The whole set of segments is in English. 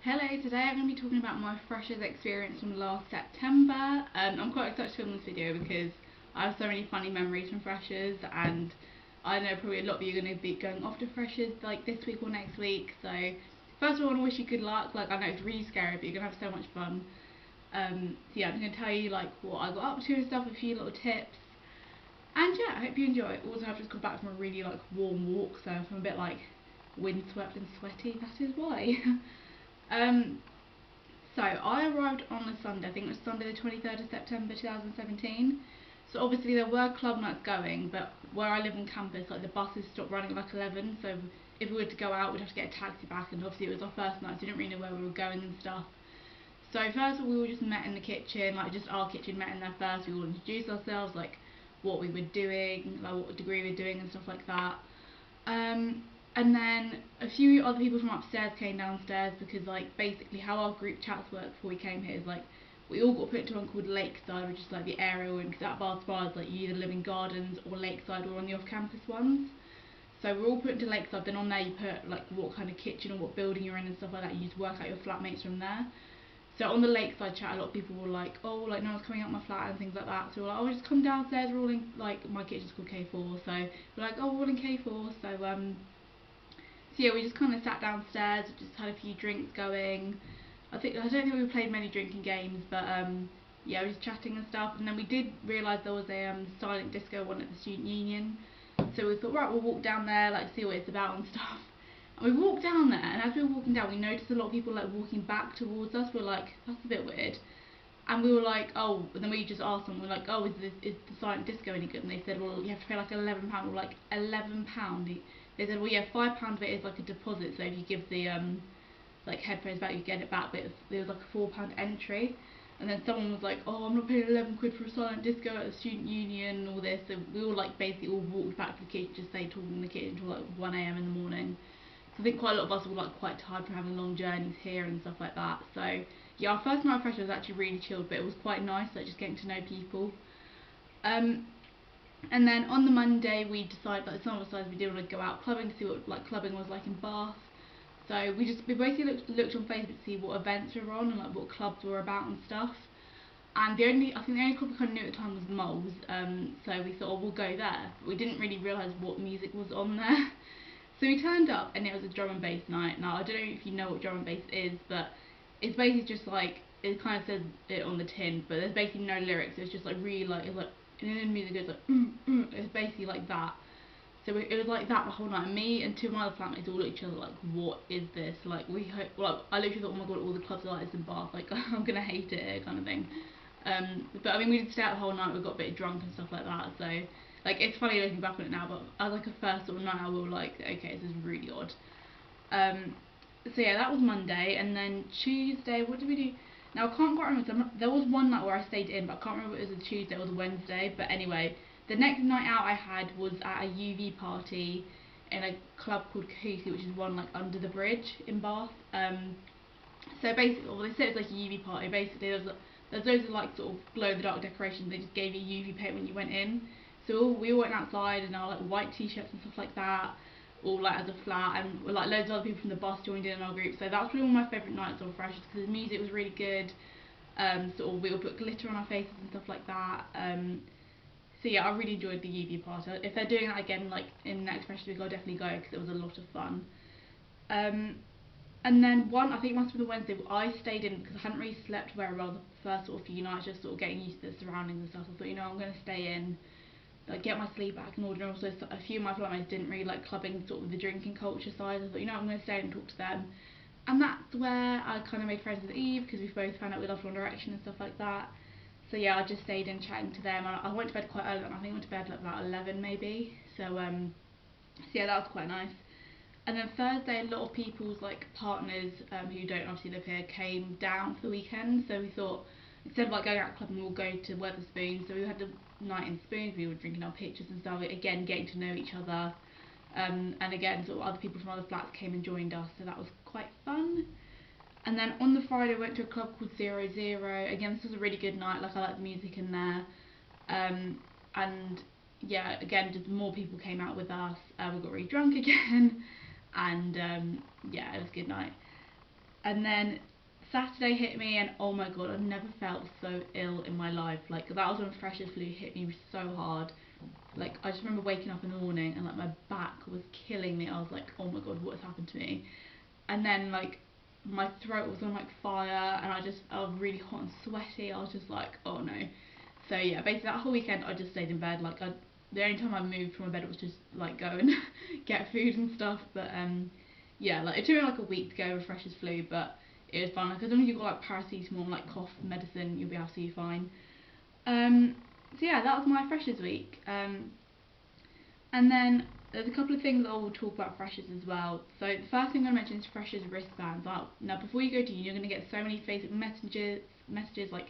Hello, today I'm going to be talking about my freshers experience from last September. I'm quite excited to film this video because I have so many funny memories from freshers, and I know probably a lot of you are going to be going off to freshers like this week or next week. So first of all, I want to wish you good luck. Like, I know it's really scary, but you're going to have so much fun. So yeah, I'm going to tell you like what I got up to and stuff, a few little tips. And yeah, I hope you enjoy. Also, I've just come back from a really like warm walk, so I'm a bit like windswept and sweaty. That is why. um, so I arrived on a Sunday, I think it was Sunday the 23rd of September 2017. So obviously there were club nights going, but where I live on campus, like the buses stopped running at like 11, so if we were to go out we'd have to get a taxi back, and obviously it was our first night so we didn't really know where we were going and stuff. So first of all we all just met in the kitchen, like just our kitchen met in there first, we all introduced ourselves, like what we were doing, like what degree we were doing and stuff like that. Um, and then a few other people from upstairs came downstairs because like basically how our group chats work before we came here is like we all got put into one called Lakeside, which is like the area where, because at Bath Spa is like you either live in gardens or Lakeside or on the off-campus ones. So we're all put into Lakeside. Then on there you put like what kind of kitchen or what building you're in and stuff like that. You just work out your flatmates from there. So on the Lakeside chat, a lot of people were like, oh, like no one's coming out my flat and things like that. So we're like, oh, just come downstairs. We're all in, like, my kitchen's called K4. So we're like, oh, we're all in K4. So yeah, we just kind of sat downstairs, just had a few drinks going. I don't think we played many drinking games, but yeah, we were just chatting and stuff. And then we did realise there was a silent disco one at the student union, so we thought, right, we'll walk down there, like see what it's about and stuff. And we walked down there, and as we were walking down, we noticed a lot of people like walking back towards us. We're like, that's a bit weird. And we were like, oh, and then we just asked them, we're like, oh, is the silent disco any good? And they said, well, you have to pay like £11. We're like, £11? They said, well, yeah, £5 of it is like a deposit, so if you give the like headphones back, you get it back, but there was like a £4 entry. And then someone was like, oh, I'm not paying 11 quid for a silent disco at the student union and all this. So we all like basically all walked back to the kitchen, just stayed talking in the kitchen until like 1 a.m. in the morning. So I think quite a lot of us were like quite tired from having long journeys here and stuff like that. So yeah, our first night of Fresh was actually really chilled, but it was quite nice, like just getting to know people. Um, and then on the Monday we decided, like some of us decided we did want to go out clubbing to see what like clubbing was like in Bath. So we basically looked on Facebook to see what events were on and like what clubs were about and stuff. And I think the only club we kind of knew at the time was Moles. So we thought, oh, we'll go there. But we didn't really realise what music was on there. So we turned up and it was a drum and bass night. Now I don't know if you know what drum and bass is, but it's basically just like it kind of says it on the tin, but there's basically no lyrics. It's just like really like it's like and then the music goes like it's basically like that. So it was like that the whole night. Me and two of my other flatmates all looked at each other like, what is this? Like we hope. Well, I literally thought, oh my god, all the clubs are like this in Bath. Like I'm gonna hate it here, kind of thing. But I mean, we did stay out the whole night. We got a bit drunk and stuff like that. So like it's funny looking back on it now, but as like a first sort of night out, we were like, okay, this is really odd. Um, so yeah, that was Monday, and then Tuesday, what did we do? Now I can't quite remember. There was one night where I stayed in, but I can't remember if it was a Tuesday or a Wednesday. But anyway, the next night out I had was at a UV party in a club called Cahusi, which is one like under the bridge in Bath. So basically, well, they said it was like a UV party. Basically, there's loads of like sort of glow in the dark decorations. They just gave you UV paint when you went in. So we all went outside in our like white t-shirts and stuff like that, all like as a flat, and like loads of other people from the bus joined in our group. So that was probably one of my favourite nights on Fresh because the music was really good. Sort of we all put glitter on our faces and stuff like that. So yeah, I really enjoyed the UV party. If they're doing that again, like in the next Fresh week, I'll definitely go because it was a lot of fun. Um, and then I think it must have been the Wednesday, I stayed in because I hadn't really slept very well the first sort of few nights, just sort of getting used to the surroundings and stuff. I thought, I'm going to stay in, like get my sleep back in order. And also, a few of my flatmates didn't really like clubbing, sort of the drinking culture side. I thought, I'm going to stay and talk to them. And that's where I kind of made friends with Eve because we both found out we loved One Direction and stuff like that. So yeah, I just stayed in chatting to them. I went to bed quite early. I think I went to bed like about 11 maybe. So yeah, that was quite nice. And then Thursday, a lot of people's like partners who don't obviously live here came down for the weekend. So we thought instead of like going out clubbing, we'll go to Wetherspoons. So we had the night in Spoons. We were drinking our pictures and stuff. Again, getting to know each other. And again, sort of other people from other flats came and joined us. So that was quite fun. And then on the Friday, we went to a club called Zero Zero. Again, this was a really good night. Like I liked the music in there. And yeah, again, just more people came out with us. We got really drunk again, and yeah, it was a good night. And then Saturday hit me, and oh my god, I've never felt so ill in my life. Like, that was when Freshers Flu hit me so hard. Like, I just remember waking up in the morning and like my back was killing me. I was like, oh my god, what has happened to me? And then like my throat was on like fire, and I was really hot and sweaty. I was just like, oh no. So yeah, basically that whole weekend I just stayed in bed. Like, the only time I moved from my bed was just like go and get food and stuff. But yeah, like it took me like a week to get over Freshers Flu, but it was fine. Like, as long as you've got like paracetamol, like cough medicine, you'll be absolutely fine. So yeah, that was my Freshers week. And then there's a couple of things I will talk about Freshers as well. So the first thing I'm going to mention is Freshers wristbands. Now before you go to uni, you're going to get so many Facebook messages like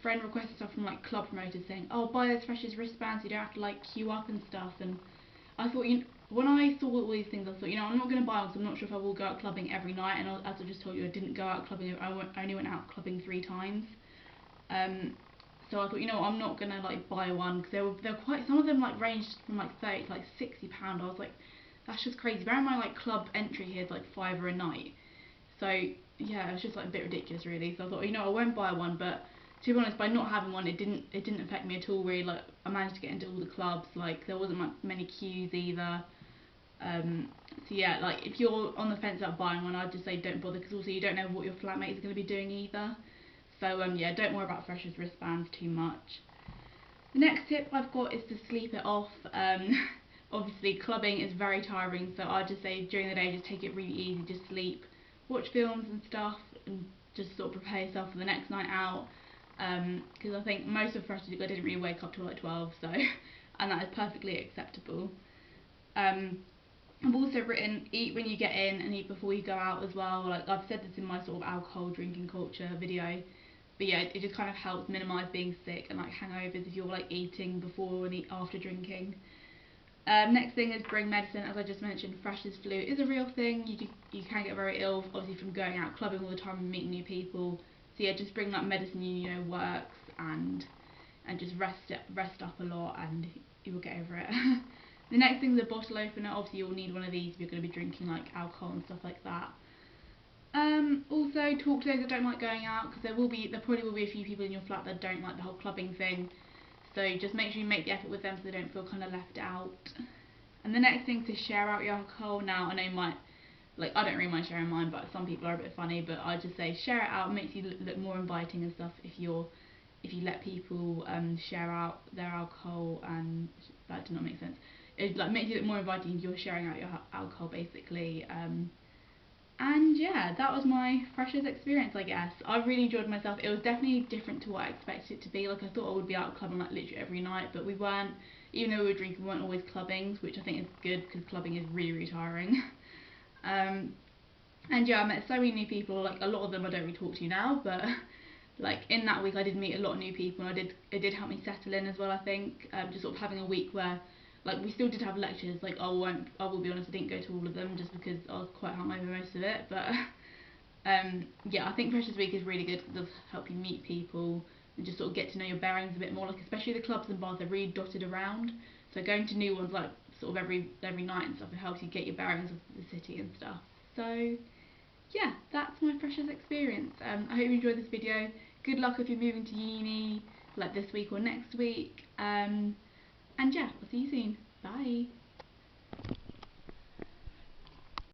friend requests and stuff from like club promoters saying, oh, buy those Freshers wristbands, you don't have to like queue up and stuff. And I thought, when I saw all these things, I thought, I'm not going to buy one because I'm not sure if I will go out clubbing every night. And as I just told you, I didn't go out clubbing. I only went out clubbing 3 times. So I thought, I'm not gonna like buy one, because they're quite, some of them like ranged from like 30 to like £60. I was like, that's just crazy. Bear in mind, like club entry here is like £5 a night. So yeah, it was just like a bit ridiculous really. So I thought, I won't buy one. But to be honest, by not having one, it didn't affect me at all really. Like, I managed to get into all the clubs. Like, there wasn't many queues either. So yeah, like if you're on the fence about buying one, I'd just say don't bother, because also you don't know what your flatmate is going to be doing either. So yeah, don't worry about Freshers wristbands too much. The next tip I've got is to sleep it off. Obviously clubbing is very tiring, so I just say during the day just take it really easy, just sleep, watch films and stuff, and just sort of prepare yourself for the next night out. Because I think most of Freshers I didn't really wake up till like 12, so and that is perfectly acceptable. I've also written eat when you get in and eat before you go out as well. Like, I've said this in my sort of alcohol drinking culture video. But yeah, it just kind of helps minimise being sick and like hangovers if you're like eating before and after drinking. Next thing is bring medicine. As I just mentioned, Freshers Flu is a real thing. You can get very ill, obviously, from going out clubbing all the time and meeting new people. So yeah, just bring that medicine you know works, and just rest up a lot, and you will get over it. The next thing is a bottle opener. Obviously, you'll need one of these if you're going to be drinking like alcohol and stuff like that. Also, talk to those that don't like going out, because there probably will be a few people in your flat that don't like the whole clubbing thing. So just make sure you make the effort with them so they don't feel kind of left out. And the next thing is to share out your alcohol. Now, I know I don't really mind sharing mine, but some people are a bit funny. But I just say share it out. It makes you look more inviting and stuff if you let people share out their alcohol. And that did not make sense. It like makes you look more inviting if you're sharing out your alcohol, basically. And yeah, that was my Freshers experience, I guess. I really enjoyed myself. It was definitely different to what I expected it to be. Like, I thought I would be out clubbing like literally every night, but we weren't. Even though we were drinking, we weren't always clubbing, which I think is good, because clubbing is really, really tiring. And yeah, I met so many new people. Like, a lot of them I don't really talk to now, but like in that week I did meet a lot of new people, and it did help me settle in as well, I think. Just sort of having a week where, like, we still did have lectures. Like, I will be honest, I didn't go to all of them just because I was quite hungover most of it. But yeah, I think Freshers Week is really good. It does help you meet people and just sort of get to know your bearings a bit more. Like, especially the clubs and bars, they're really dotted around. So going to new ones like sort of every night and stuff, it helps you get your bearings of the city and stuff. So yeah, that's my Freshers experience. I hope you enjoyed this video. Good luck if you're moving to uni, like this week or next week. And yeah, I'll see you soon. Bye.